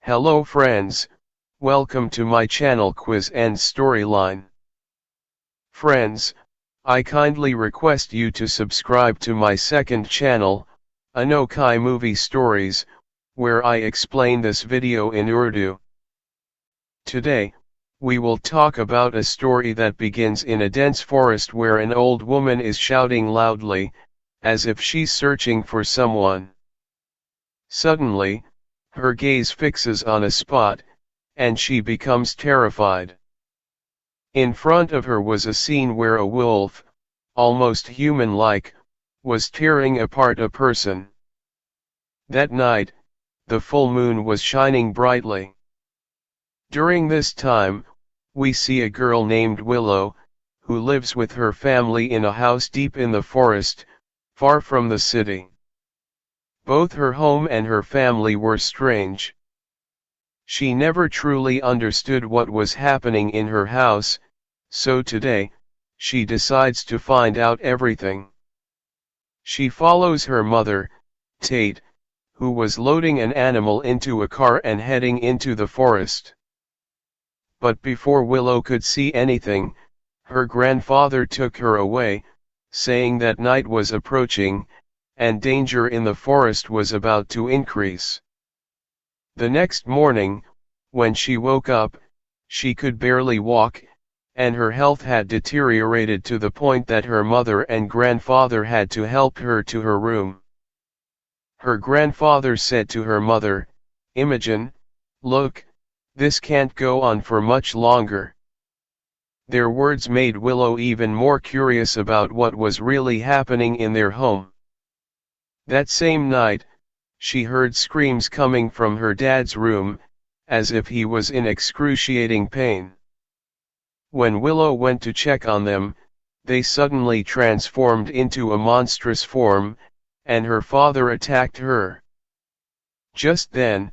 Hello friends, welcome to my channel Quiz and Storyline. Friends, I kindly request you to subscribe to my second channel, Anokhi Movie Stories, where I explain this video in Urdu. Today, we will talk about a story that begins in a dense forest where an old woman is shouting loudly, as if she's searching for someone. Suddenly, her gaze fixes on a spot, and she becomes terrified. In front of her was a scene where a wolf, almost human-like, was tearing apart a person. That night, the full moon was shining brightly. During this time, we see a girl named Willow, who lives with her family in a house deep in the forest, far from the city. Both her home and her family were strange. She never truly understood what was happening in her house, so today, she decides to find out everything. She follows her mother, Tate, who was loading an animal into a car and heading into the forest. But before Willow could see anything, her grandfather took her away, saying that night was approaching, and danger in the forest was about to increase. The next morning, when she woke up, she could barely walk, and her health had deteriorated to the point that her mother and grandfather had to help her to her room. Her grandfather said to her mother, "Imogen, look, this can't go on for much longer." Their words made Willow even more curious about what was really happening in their home. That same night, she heard screams coming from her dad's room, as if he was in excruciating pain. When Willow went to check on them, they suddenly transformed into a monstrous form, and her father attacked her. Just then,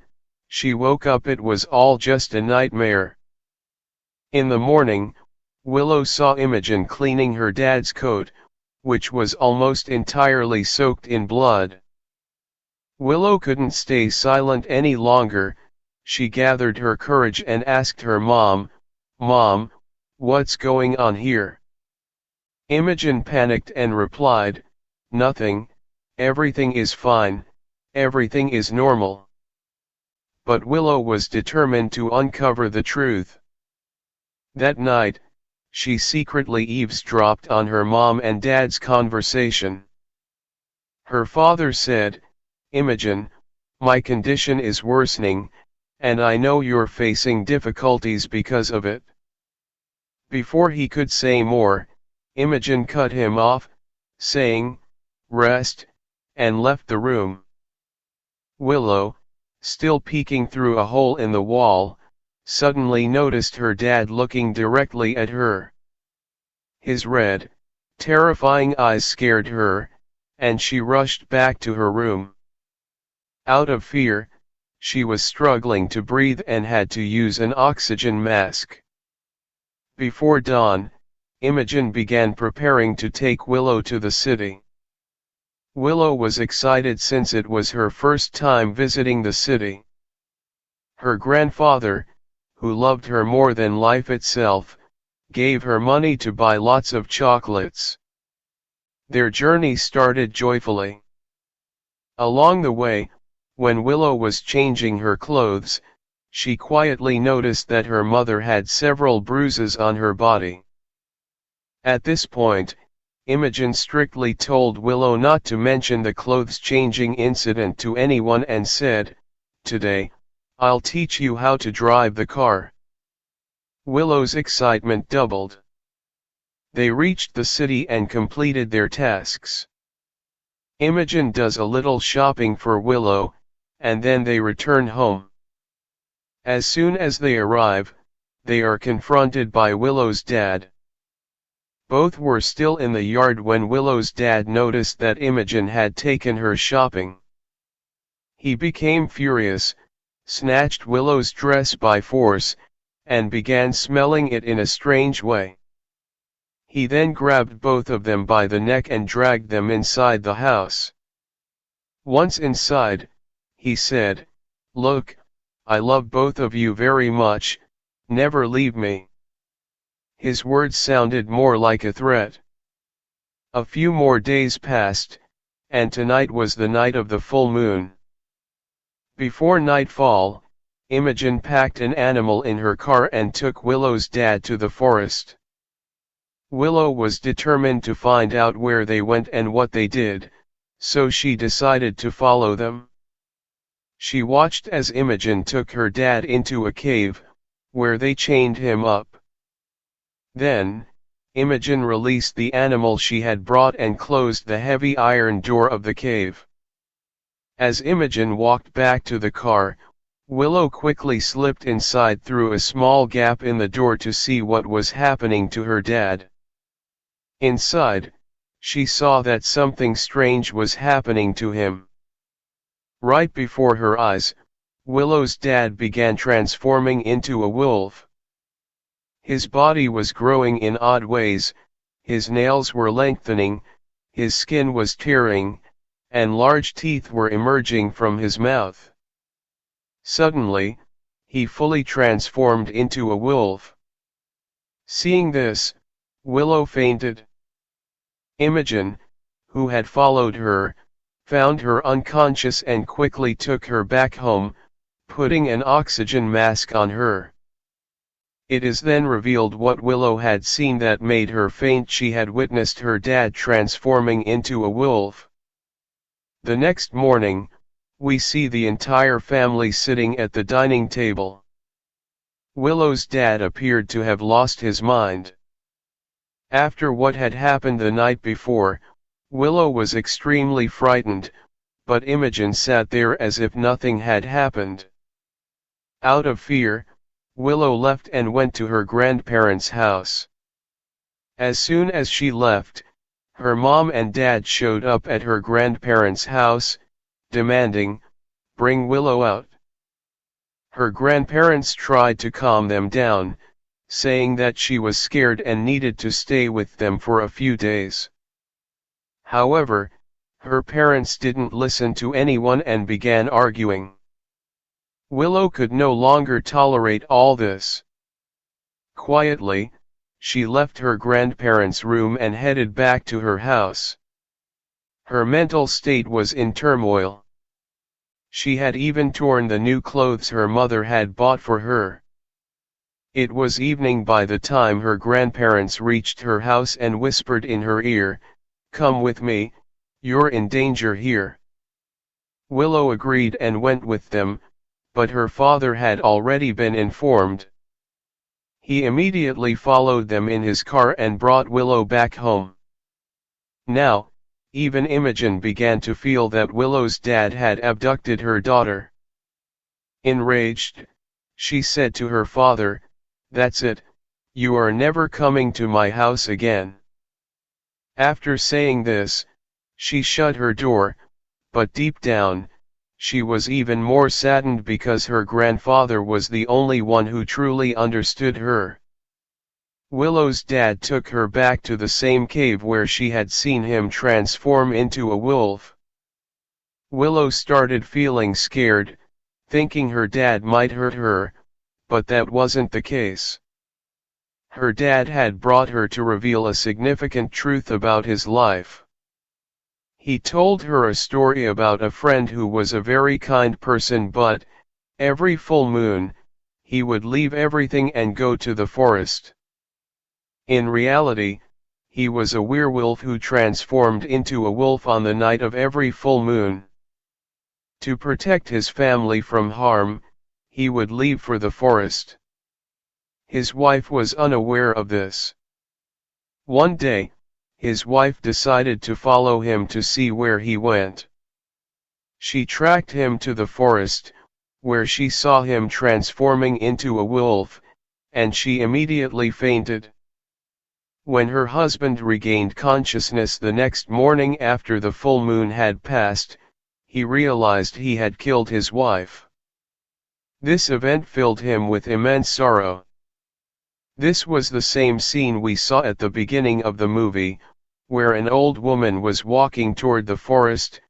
she woke up. It was all just a nightmare. In the morning, Willow saw Imogen cleaning her dad's coat, which was almost entirely soaked in blood. Willow couldn't stay silent any longer. She gathered her courage and asked her mom, "Mom, what's going on here?" Imogen panicked and replied, "Nothing, everything is fine, everything is normal." But Willow was determined to uncover the truth. That night, she secretly eavesdropped on her mom and dad's conversation. Her father said, "Imogen, my condition is worsening, and I know you're facing difficulties because of it." Before he could say more, Imogen cut him off, saying, "Rest," and left the room. Willow, still peeking through a hole in the wall, suddenly noticed her dad looking directly at her. His red, terrifying eyes scared her, and she rushed back to her room. Out of fear, she was struggling to breathe and had to use an oxygen mask. Before dawn, Imogen began preparing to take Willow to the city. Willow was excited since it was her first time visiting the city. Her grandfather, who loved her more than life itself, gave her money to buy lots of chocolates. Their journey started joyfully. Along the way, when Willow was changing her clothes, she quietly noticed that her mother had several bruises on her body. At this point, Imogen strictly told Willow not to mention the clothes-changing incident to anyone and said, "Today, I'll teach you how to drive the car." Willow's excitement doubled. They reached the city and completed their tasks. Imogen does a little shopping for Willow, and then they return home. As soon as they arrive, they are confronted by Willow's dad. Both were still in the yard when Willow's dad noticed that Imogen had taken her shopping. He became furious, snatched Willow's dress by force, and began smelling it in a strange way. He then grabbed both of them by the neck and dragged them inside the house. Once inside, he said, "Look, I love both of you very much, never leave me." His words sounded more like a threat. A few more days passed, and tonight was the night of the full moon. Before nightfall, Imogen packed an animal in her car and took Willow's dad to the forest. Willow was determined to find out where they went and what they did, so she decided to follow them. She watched as Imogen took her dad into a cave, where they chained him up. Then, Imogen released the animal she had brought and closed the heavy iron door of the cave. As Imogen walked back to the car, Willow quickly slipped inside through a small gap in the door to see what was happening to her dad. Inside, she saw that something strange was happening to him. Right before her eyes, Willow's dad began transforming into a wolf. His body was growing in odd ways, his nails were lengthening, his skin was tearing, and large teeth were emerging from his mouth. Suddenly, he fully transformed into a wolf. Seeing this, Willow fainted. Imogen, who had followed her, found her unconscious and quickly took her back home, putting an oxygen mask on her. It is then revealed what Willow had seen that made her faint. She had witnessed her dad transforming into a wolf. The next morning, we see the entire family sitting at the dining table. Willow's dad appeared to have lost his mind. After what had happened the night before, Willow was extremely frightened, but Imogen sat there as if nothing had happened. Out of fear, Willow left and went to her grandparents' house. As soon as she left, her mom and dad showed up at her grandparents' house, demanding, "Bring Willow out." Her grandparents tried to calm them down, saying that she was scared and needed to stay with them for a few days. However, her parents didn't listen to anyone and began arguing. Willow could no longer tolerate all this. Quietly, she left her grandparents' room and headed back to her house. Her mental state was in turmoil. She had even torn the new clothes her mother had bought for her. It was evening by the time her grandparents reached her house and whispered in her ear, "Come with me, you're in danger here." Willow agreed and went with them, but her father had already been informed. He immediately followed them in his car and brought Willow back home. Now, even Imogen began to feel that Willow's dad had abducted her daughter. Enraged, she said to her father, "That's it, you are never coming to my house again." After saying this, she shut her door, but deep down, she was even more saddened because her grandfather was the only one who truly understood her. Willow's dad took her back to the same cave where she had seen him transform into a wolf. Willow started feeling scared, thinking her dad might hurt her, but that wasn't the case. Her dad had brought her to reveal a significant truth about his life. He told her a story about a friend who was a very kind person, but, every full moon, he would leave everything and go to the forest. In reality, he was a werewolf who transformed into a wolf on the night of every full moon. To protect his family from harm, he would leave for the forest. His wife was unaware of this. One day, his wife decided to follow him to see where he went. She tracked him to the forest, where she saw him transforming into a wolf, and she immediately fainted. When her husband regained consciousness the next morning after the full moon had passed, he realized he had killed his wife. This event filled him with immense sorrow. This was the same scene we saw at the beginning of the movie, where an old woman was walking toward the forest,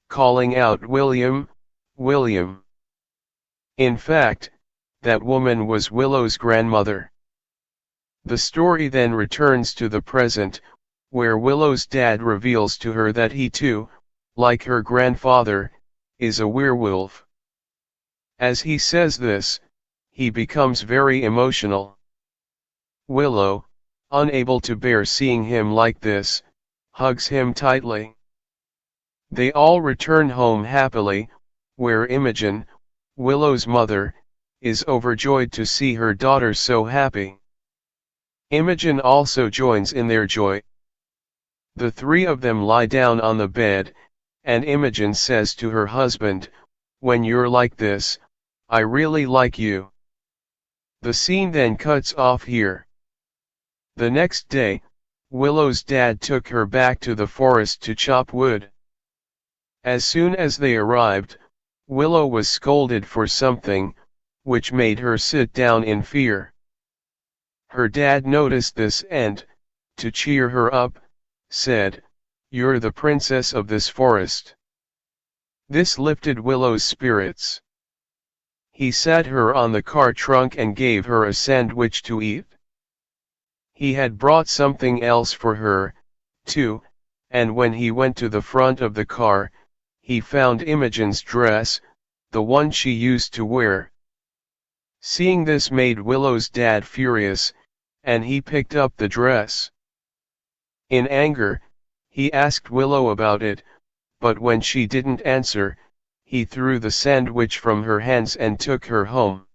calling out, "William, William." In fact, that woman was Willow's grandmother. The story then returns to the present, where Willow's dad reveals to her that he too, like her grandfather, is a werewolf. As he says this, he becomes very emotional. Willow, unable to bear seeing him like this, hugs him tightly. They all return home happily, where Imogen, Willow's mother, is overjoyed to see her daughter so happy. Imogen also joins in their joy. The three of them lie down on the bed, and Imogen says to her husband, "When you're like this, I really like you." The scene then cuts off here. The next day, Willow's dad took her back to the forest to chop wood. As soon as they arrived, Willow was scolded for something, which made her sit down in fear. Her dad noticed this and, to cheer her up, said, "You're the princess of this forest." This lifted Willow's spirits. He sat her on the car trunk and gave her a sandwich to eat. He had brought something else for her, too, and when he went to the front of the car, he found Imogen's dress, the one she used to wear. Seeing this made Willow's dad furious, and he picked up the dress. In anger, he asked Willow about it, but when she didn't answer, he threw the sandwich from her hands and took her home.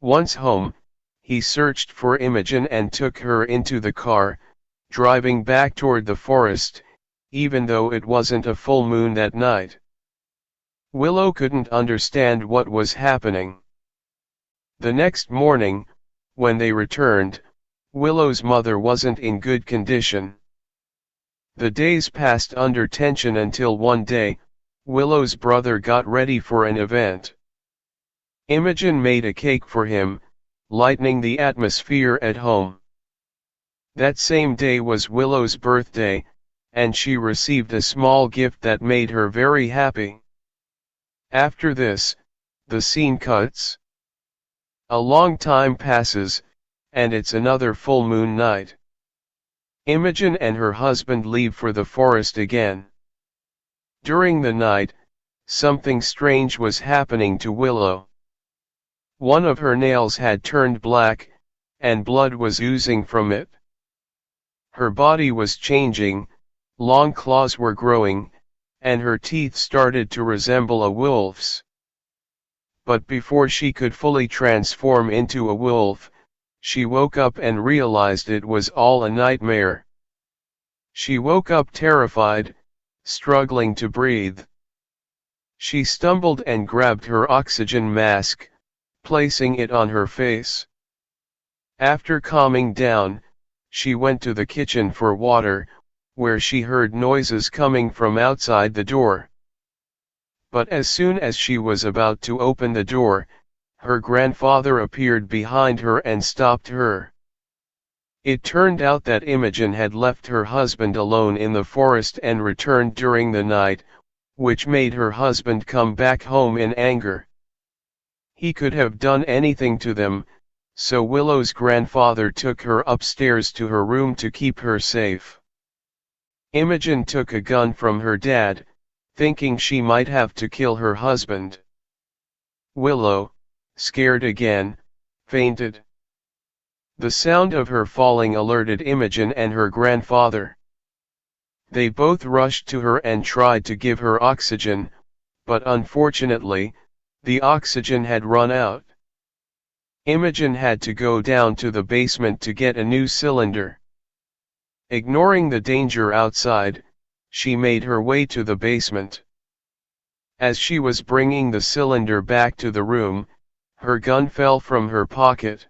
Once home, he searched for Imogen and took her into the car, driving back toward the forest, even though it wasn't a full moon that night. Willow couldn't understand what was happening. The next morning, when they returned, Willow's mother wasn't in good condition. The days passed under tension until one day, Willow's brother got ready for an event. Imogen made a cake for him, lightening the atmosphere at home. That same day was Willow's birthday, and she received a small gift that made her very happy. After this, the scene cuts. A long time passes, and it's another full moon night. Imogen and her husband leave for the forest again. During the night, something strange was happening to Willow. One of her nails had turned black, and blood was oozing from it. Her body was changing, long claws were growing, and her teeth started to resemble a wolf's. But before she could fully transform into a wolf, she woke up and realized it was all a nightmare. She woke up terrified, struggling to breathe. She stumbled and grabbed her oxygen mask, placing it on her face. After calming down, she went to the kitchen for water, where she heard noises coming from outside the door. But as soon as she was about to open the door, her grandfather appeared behind her and stopped her. It turned out that Imogen had left her husband alone in the forest and returned during the night, which made her husband come back home in anger. He could have done anything to them, so Willow's grandfather took her upstairs to her room to keep her safe. Imogen took a gun from her dad, thinking she might have to kill her husband. Willow, scared again, fainted. The sound of her falling alerted Imogen and her grandfather. They both rushed to her and tried to give her oxygen, but unfortunately, the oxygen had run out. Imogen had to go down to the basement to get a new cylinder. Ignoring the danger outside, she made her way to the basement. As she was bringing the cylinder back to the room, her gun fell from her pocket.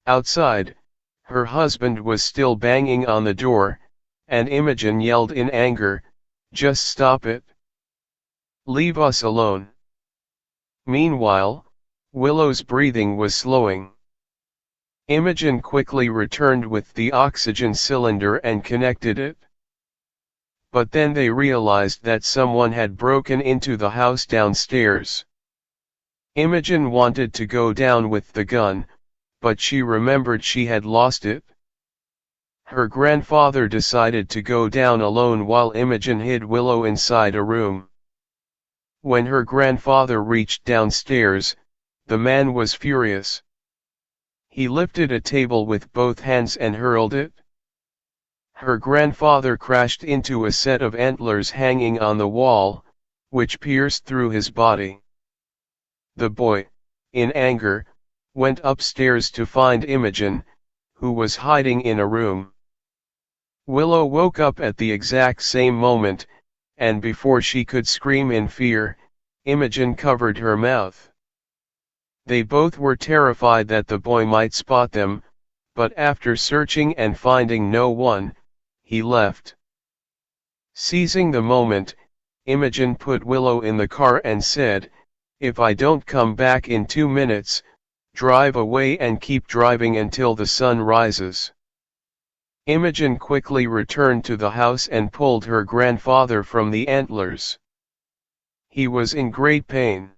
Outside, her husband was still banging on the door, and Imogen yelled in anger, "Just stop it. Leave us alone." Meanwhile, Willow's breathing was slowing. Imogen quickly returned with the oxygen cylinder and connected it. But then they realized that someone had broken into the house downstairs. Imogen wanted to go down with the gun, but she remembered she had lost it. Her grandfather decided to go down alone while Imogen hid Willow inside a room. When her grandfather reached downstairs, the man was furious. He lifted a table with both hands and hurled it. Her grandfather crashed into a set of antlers hanging on the wall, which pierced through his body. The boy, in anger, went upstairs to find Imogen, who was hiding in a room. Willow woke up at the exact same moment, and before she could scream in fear, Imogen covered her mouth. They both were terrified that the boy might spot them, but after searching and finding no one, he left. Seizing the moment, Imogen put Willow in the car and said, "If I don't come back in 2 minutes, drive away and keep driving until the sun rises." Imogen quickly returned to the house and pulled her grandfather from the antlers. He was in great pain.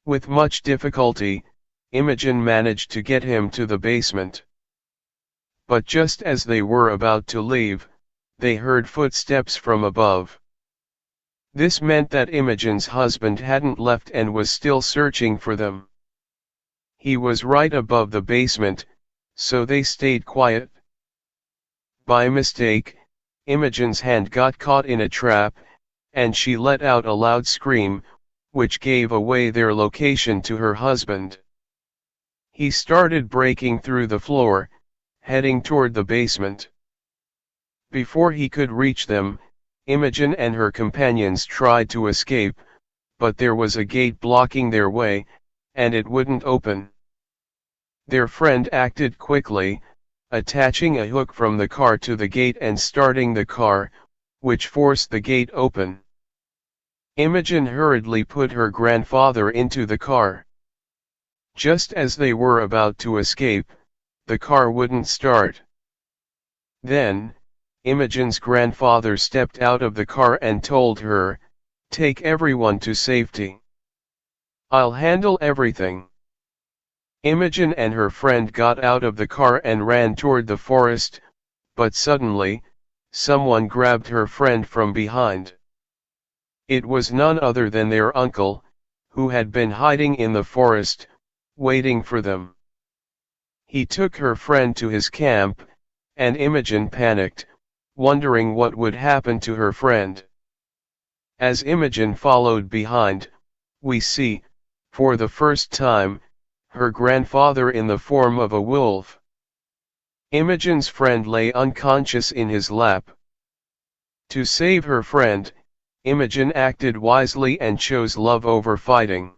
With much difficulty, Imogen managed to get him to the basement. But just as they were about to leave, they heard footsteps from above. This meant that Imogen's husband hadn't left and was still searching for them. He was right above the basement, so they stayed quiet. By mistake, Imogen's hand got caught in a trap, and she let out a loud scream, which gave away their location to her husband. He started breaking through the floor, heading toward the basement. Before he could reach them, Imogen and her companions tried to escape, but there was a gate blocking their way, and it wouldn't open. Their friend acted quickly, attaching a hook from the car to the gate and starting the car, which forced the gate open. Imogen hurriedly put her grandfather into the car. Just as they were about to escape, the car wouldn't start. Then, Imogen's grandfather stepped out of the car and told her, "Take everyone to safety. I'll handle everything." Imogen and her friend got out of the car and ran toward the forest, but suddenly, someone grabbed her friend from behind. It was none other than their uncle, who had been hiding in the forest, waiting for them. He took her friend to his camp, and Imogen panicked, wondering what would happen to her friend. As Imogen followed behind, we see, for the first time, her grandfather in the form of a wolf. Imogen's friend lay unconscious in his lap. To save her friend, Imogen acted wisely and chose love over fighting.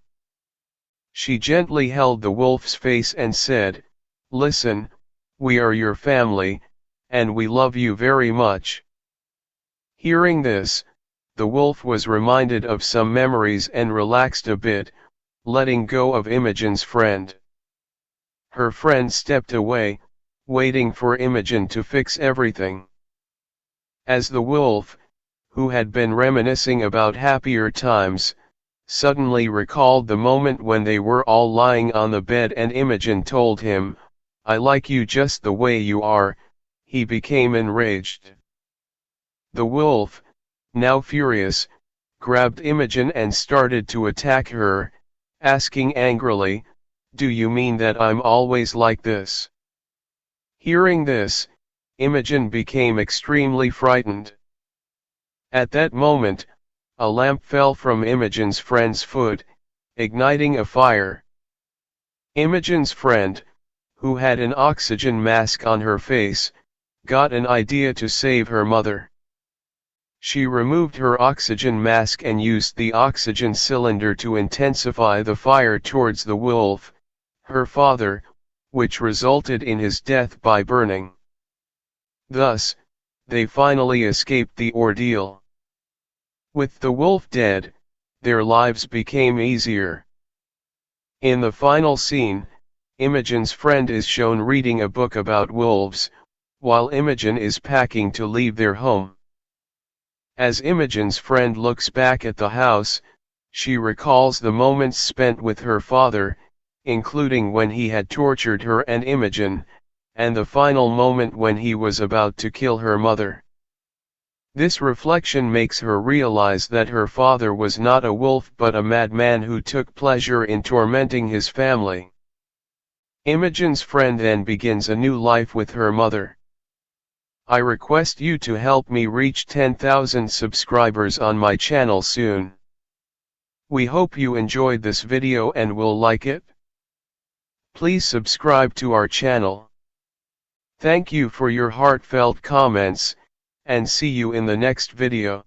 She gently held the wolf's face and said, "Listen, we are your family, and we love you very much." Hearing this, the wolf was reminded of some memories and relaxed a bit, letting go of Imogen's friend. Her friend stepped away, waiting for Imogen to fix everything. As the wolf, who had been reminiscing about happier times, suddenly recalled the moment when they were all lying on the bed and Imogen told him, "I like you just the way you are," he became enraged. The wolf, now furious, grabbed Imogen and started to attack her, asking angrily, "Do you mean that I'm always like this?" Hearing this, Imogen became extremely frightened. At that moment, a lamp fell from Imogen's friend's foot, igniting a fire. Imogen's friend, who had an oxygen mask on her face, got an idea to save her mother. She removed her oxygen mask and used the oxygen cylinder to intensify the fire towards the wolf, her father, which resulted in his death by burning. Thus, they finally escaped the ordeal. With the wolf dead, their lives became easier. In the final scene, Imogen's friend is shown reading a book about wolves, while Imogen is packing to leave their home. As Imogen's friend looks back at the house, She recalls the moments spent with her father, including when he had tortured her and Imogen, and the final moment when he was about to kill her mother. This reflection makes her realize that her father was not a wolf but a madman who took pleasure in tormenting his family. Imogen's friend then begins a new life with her mother. I request you to help me reach 10,000 subscribers on my channel soon. We hope you enjoyed this video and will like it. Please subscribe to our channel. Thank you for your heartfelt comments, and see you in the next video.